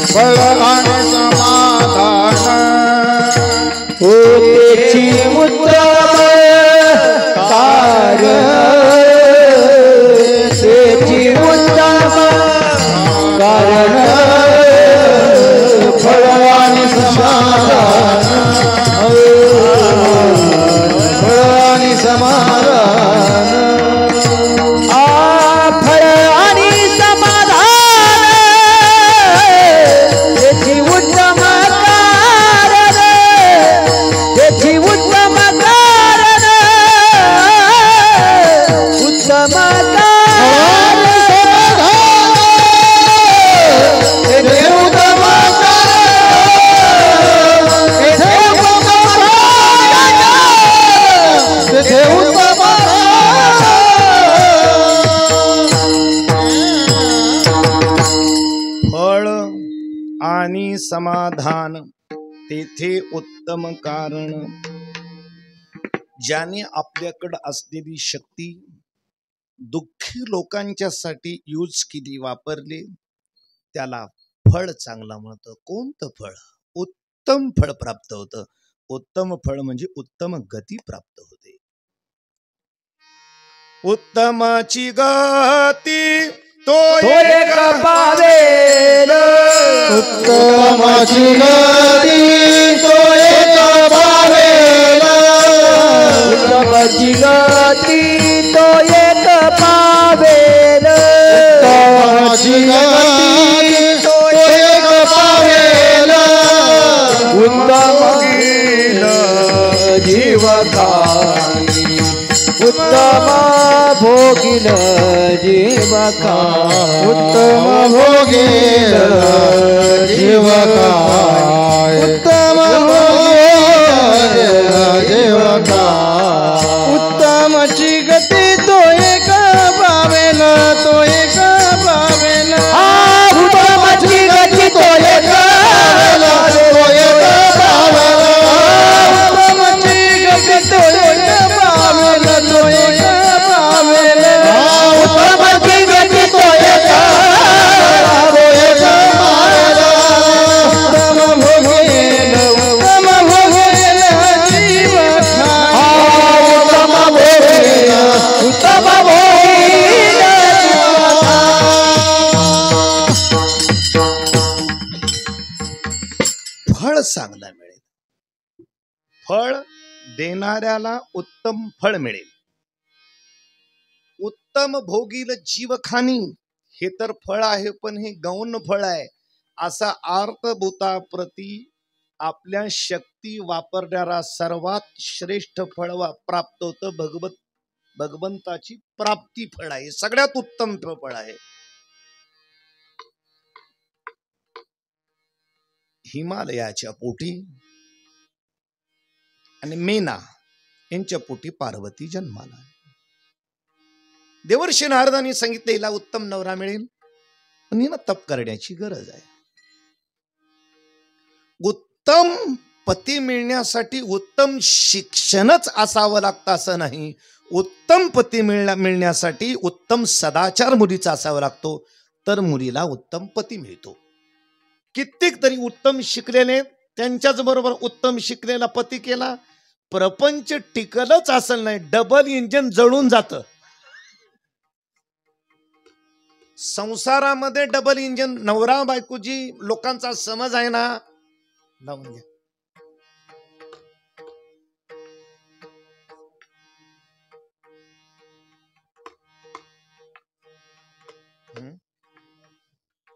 फळ आणि समाधान त्याची उत्तम कारण त्याची उत्तम कारण फळ आणि समाधान फळ आणि समाधान फळ आणि समाधान त्याची उत्तम कारण त्याची उत्तम कारण उत्तम कारण त्याची उत्तम त्याचे उत्तम फळ आणि समाधान तेथे उत्तम कारण. ज्याने आपल्याकडे असलेली शक्ती दुःखी लोकांच्यासाठी यूज केली वापरली त्याला फळ चांगला म्हणतं. कोणतं फळ? उत्तम फळ प्राप्त होतं. उत्तम फळ म्हणजे उत्तम गती प्राप्त होते. उत्तमाची गती तो एक पावेल उत्तमाची गती तो एक पावेल उत्तमाची गती तो एक पावेल उत्तमाची गती तो एक पावेल उत्तम जीवकाई उत्तम भोगिल जीवकाई उत्तम भोगेल जीवकाय उत्तम भोगेल जीवकाय उत्तमाची गती तो एक पावेल तो एक पावेल उत्तमाची गती तो एक पावेल तो एक पावेल उत्तमाची गती तो एक पावेल तो एक पावेल उत्तमाची गती तो एक उत्तम भोगेल उत्तम भोगेल जीवकाय उत्तम भोगिल उत्तम भोगिल फळ चांगला मिळेल. फळ देणाऱ्याला उत्तम फळ मिळेल. उत्तम भोगील जीवखानी हे तर फळ आहे पण हे गौण फळ आहे असा अर्थभूताप्रती आपल्या शक्ती वापरणारा सर्वात श्रेष्ठ फळ प्राप्त होतं. भगवंताची प्राप्ती फळ आहे. सगळ्यात उत्तम फळ आहे. हिमालयाच्या पोटी आणि मेना यांच्या पोटी पार्वती जन्माला. देवर्षी नारदांनी सांगितले हिला उत्तम नवरा मिळेल पण हिला तप करण्याची गरज आहे. उत्तम पती मिळण्यासाठी उत्तम शिक्षणच असावं लागतं असं नाही. उत्तम पती मिळण्यासाठी उत्तम सदाचार मुलीचा असावा लागतो तर मुलीला उत्तम पती मिळतो. कित्येक तरी उत्तम शिकलेले त्यांच्याच बरोबर उत्तम शिकलेला पती केला प्रपंच टिकलच असेल नाही डबल इंजिन जळून जातं. संसारामध्ये डबल इंजिन नवरा बायकोची लोकांचा समज आहे ना, लावून घ्या.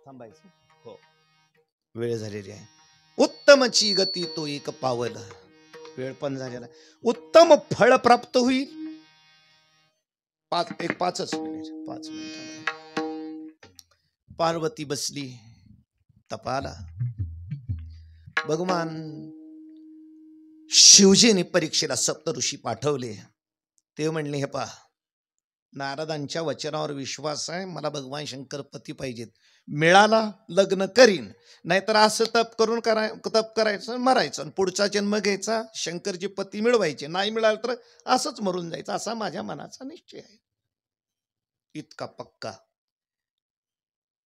थांबायचं हो, वेळ झालेली आहे. उत्तमची गती तो एक पावल, वेळ पण झालेला. उत्तम फळ प्राप्त होईल. 5 मिनिट. पार्वती बसली तपाला. भगवान शिवजीने परीक्षेला सप्तऋषी पाठवले. ते म्हणले, हे पहा, नारदांच्या वचनावर विश्वास आहे, मला भगवान शंकर पती पाहिजेत. मिळाला लग्न करीन, नाहीतर असं तप करायचं मरायचं, पुढचा जन्म घ्यायचा, शंकरचे पती मिळवायचे. नाही मिळालं तर असंच मरून जायचं, असा माझ्या मनाचा निश्चय आहे. इतका पक्का.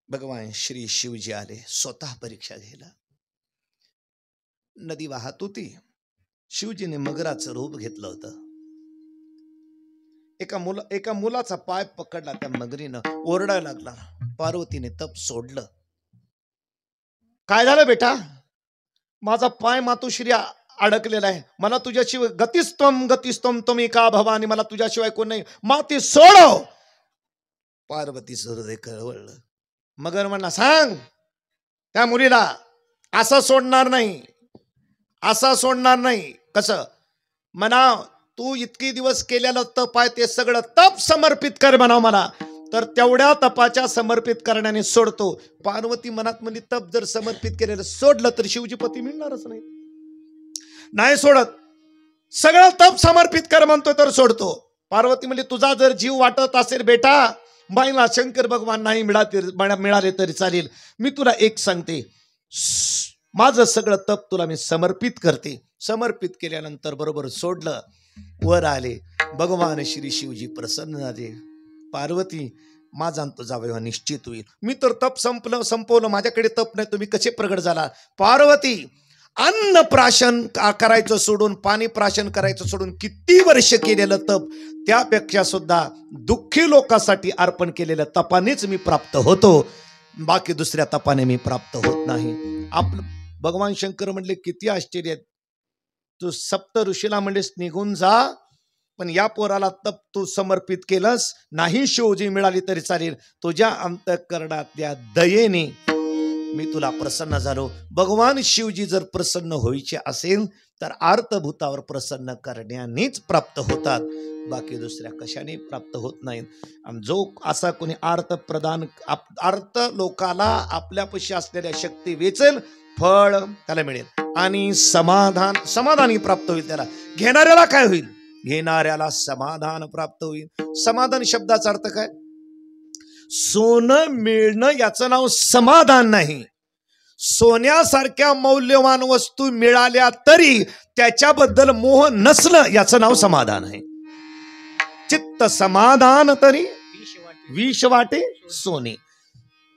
भगवान श्री शिवजी आले स्वतः परीक्षा घ्यायला. नदी वाहत होती. शिवजीने मगराचं रूप घेतलं होतं. एका मुलाचा पाय पकडला त्या मगरीनं, ओरडायला लागला. पार्वतीने तप सोडलं. काय झालं बेटा? माझा पाय मातोश्री अडकलेला आहे, मला तुझ्याशिवाय गतिस्तम तुम्ही का भवानी, मला तुझ्याशिवाय कोण नाही, माती सोडव. पार्वतीचं हृदय कळवळलं. मगर म्हणला, सांग त्या मुलीला, असं सोडणार नाही. कसं म्हणा, तू इतकी दिवस केलेलं तप आहे ते सगळं तप समर्पित कर म्हणाव मला, तर तेवढ्या तपाच्या समर्पित करण्याने सोडतो. पार्वती मनात म्हणली, तप जर समर्पित केलेलं सोडलं तर शिवजी पती मिळणारच नाही सोडत. सगळं तप समर्पित कर म्हणतोय तर सोडतो. पार्वती म्हणली, तुझा जर जीव वाटत असेल बेटा, बाईला शंकर भगवान नाही मिळाले तरी चालेल, मी तुला एक सांगते, माझं सगळं तप तुला मी समर्पित करते. समर्पित केल्यानंतर बरोबर सोडलं, वर आले. भगवान श्री शिवजी प्रसन्न झाले. पार्वती, माझा तुझा विवाह निश्चित होईल. मी तर तप संपवलं, माझ्याकडे तप नाही, तुम्ही कसे प्रगट झाला? पार्वती, अन्न प्राशन करायचं सोडून, पाणी प्राशन करायचं सोडून किती वर्ष केलेलं तप, त्यापेक्षा सुद्धा दुःखी लोकांसाठी अर्पण केलेल्या तपानेच मी प्राप्त होतो, बाकी दुसऱ्या तपाने मी प्राप्त होत नाही. भगवान शंकर म्हणले, किती आश्चर्य, तू सप्त ऋषीला म्हणलेस निघून जा, पण या पोराला तप तू समर्पित केलंस, नाही शिवजी मिळाली तरी चालेल, तुझ्या अंतःकरणातल्या दयेने मी तुला प्रसन्न झालो. भगवान शिवजी जर प्रसन्न व्हायचे असेल तर अर्थभूतावर प्रसन्न करण्यानेच प्राप्त होतात, बाकी दुसऱ्या कशाने प्राप्त होत नाहीत. जो असा कोणी अर्थ लोकाला आपल्यापाशी असलेल्या शक्ती वेचेल, फळ त्याला मिळेल आणि समाधानी प्राप्त होईल. त्याला घेणाऱ्याला काय होईल? घेणाऱ्याला समाधान प्राप्त होईल. समाधान शब्दाचा अर्थ काय? सोनं मिळणं याचं नाव समाधान नाही. सोन्यासारख्या मौल्यवान वस्तू मिळाल्या तरी त्याच्याबद्दल मोह नसलं याचं नाव समाधान आहे. चित्त समाधान तरी विष वाटे सोने.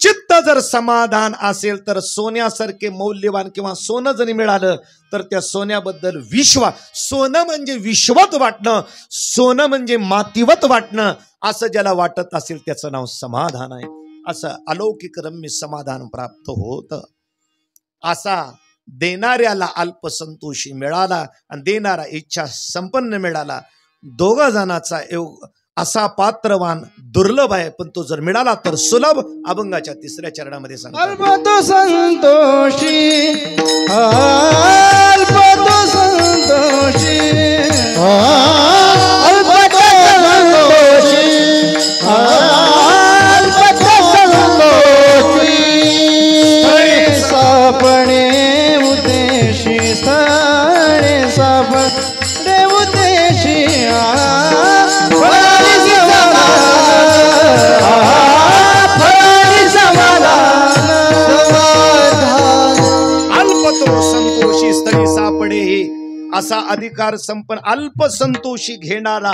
चित्त जर समाधान असेल तर सोन्यासारखे मौल्यवान किंवा सोनं जरी मिळालं तर त्या सोन्याबद्दल सोनं म्हणजे विश्वत वाटणं, सोनं म्हणजे मातीवत वाटणं, असं ज्याला वाटत असेल त्याचं नाव समाधान आहे. असं अलौकिक रम्य समाधान प्राप्त होत. असा देणाऱ्याला अल्पसंतोषी मिळाला आणि देणारा इच्छा संपन्न मिळाला. दोघा जणांचा योग असा पात्रवान दुर्लभ आहे, पण तो जर मिळाला तर सुलभ. अभंगाच्या 3ऱ्या चरणामध्ये सांगतो, अल्पतो संतोषी, अल्पतो संतोषी, अल्पतो संतोषी, अल्पतो संतोषी, सापणे उदेशी, स्थाने सापणे उदेशी, संतोषी स्थळी सापडे. असा अधिकार संपन्न अल्प संतोषी घेणारा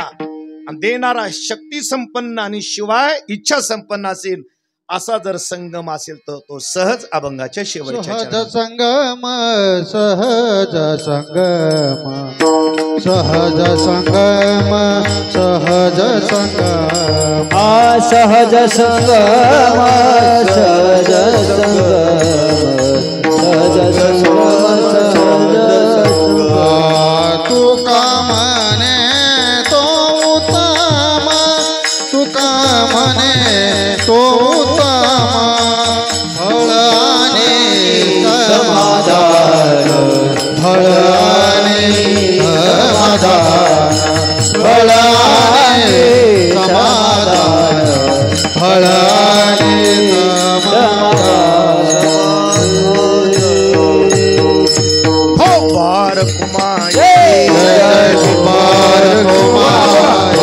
देणारा शक्ती संपन्न आणि शिवाय इच्छा संपन्न असेल, असा जर संगम असेल तर तो सहज अभंगाच्या शेवटच्या सहज संगम, सहज संगम. सहज संगम सहज संगम सहज संगम सहज संगम सहज संगम तुका म्हणे तो उत्तम तुका म्हणे तो उत्तम फळ आणि समाधान फळ आणि समाधान फळ आणि समाधान फळ आणि हो बार कुमार जय कुमार कुमार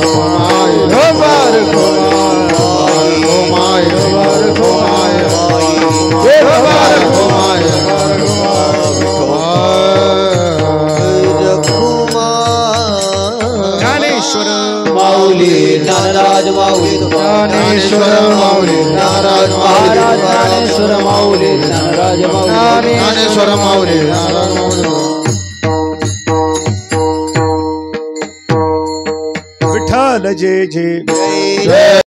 कुमार कुमार ज्ञानेश्वर माऊली ज्ञानराज माऊली ज्ञानेश्वर माऊली महाराज ज्ञानेश्वर माऊली ज्ञानराज माऊली ज्ञानेश्वर माऊली नारायण माऊली विठ्ठल जे जे जय